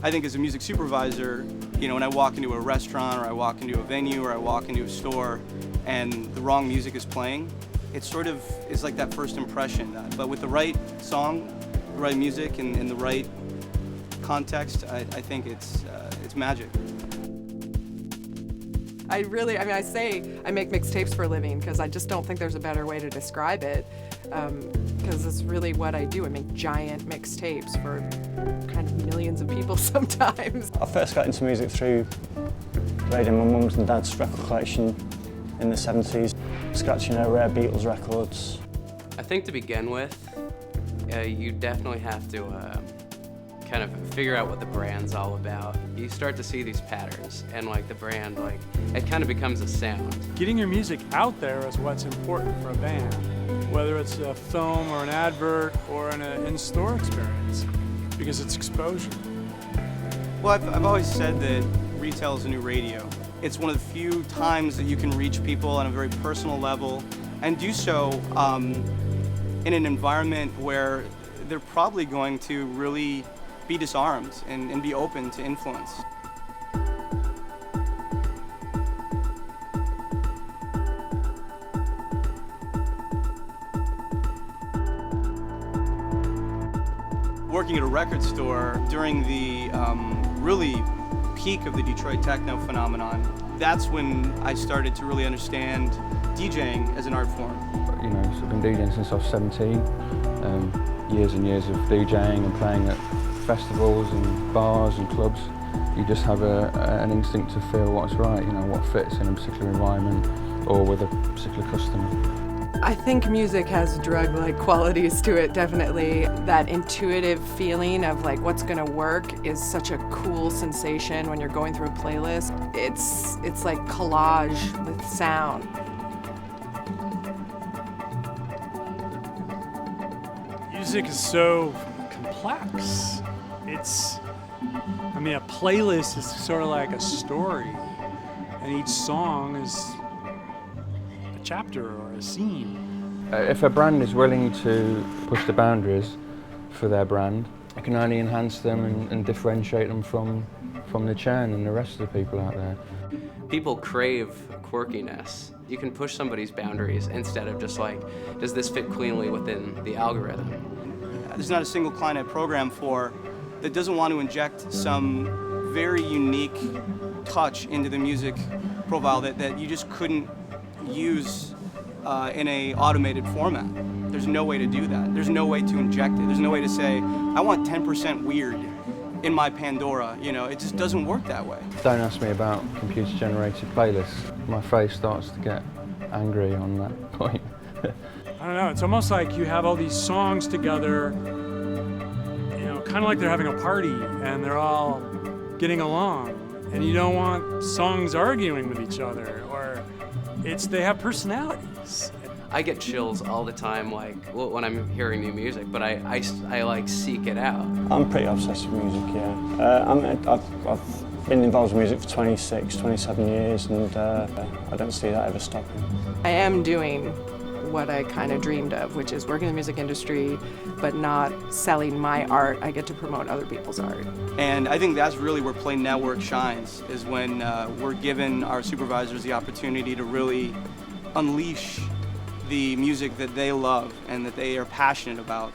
I think as a music supervisor, you know, when I walk into a restaurant or I walk into a venue or I walk into a store and the wrong music is playing, it sort of is like that first impression. But with the right song, the right music, and in the right context, I think it's magic. I say I make mixtapes for a living because I just don't think there's a better way to describe it, because it's really what I do. I make giant mixtapes for kind of millions of people sometimes. I first got into music through raiding my mum's and dad's record collection in the 70s, scratching her rare Beatles records. I think to begin with, you definitely have to kind of figure out what the brand's all about. You start to see these patterns, and like the brand, like it kind of becomes a sound. Getting your music out there is what's important for a band, whether it's a film or an advert or an in-store experience, because it's exposure. Well, I've always said that retail is a new radio. It's one of the few times that you can reach people on a very personal level and do so in an environment where they're probably going to really be disarmed and be open to influence. Working at a record store during the really peak of the Detroit techno phenomenon, that's when I started to really understand DJing as an art form. You know, so I've been DJing since I was 17. Years and years of DJing and playing at festivals and bars and clubs. You just have an instinct to feel what's right, you know, what fits in a particular environment or with a particular customer. I think music has drug-like qualities to it, definitely. That intuitive feeling of like what's gonna work is such a cool sensation when you're going through a playlist. It's like collage with sound. Music is so complex. A playlist is sort of like a story, and each song is a chapter or a scene. If a brand is willing to push the boundaries for their brand, it can only enhance them and differentiate them from the churn and the rest of the people out there. People crave quirkiness. You can push somebody's boundaries instead of just like, does this fit cleanly within the algorithm? There's not a single client I program for that doesn't want to inject some very unique touch into the music profile that you just couldn't use in a automated format. There's no way to do that. There's no way to inject it. There's no way to say, I want 10% weird in my Pandora. You know, it just doesn't work that way. Don't ask me about computer-generated playlists. My face starts to get angry on that point. I don't know, it's almost like you have all these songs together, you know, kind of like they're having a party and they're all getting along, and you don't want songs arguing with each other, or they have personalities. I get chills all the time, like when I'm hearing new music, but I like seek it out. I'm pretty obsessed with music, yeah. I've been involved with music for 26, 27 years, and I don't see that ever stopping. I am doing what I kind of dreamed of, which is working in the music industry, but not selling my art. I get to promote other people's art. And I think that's really where PlayNetwork shines, is when we're given our supervisors the opportunity to really unleash the music that they love and that they are passionate about.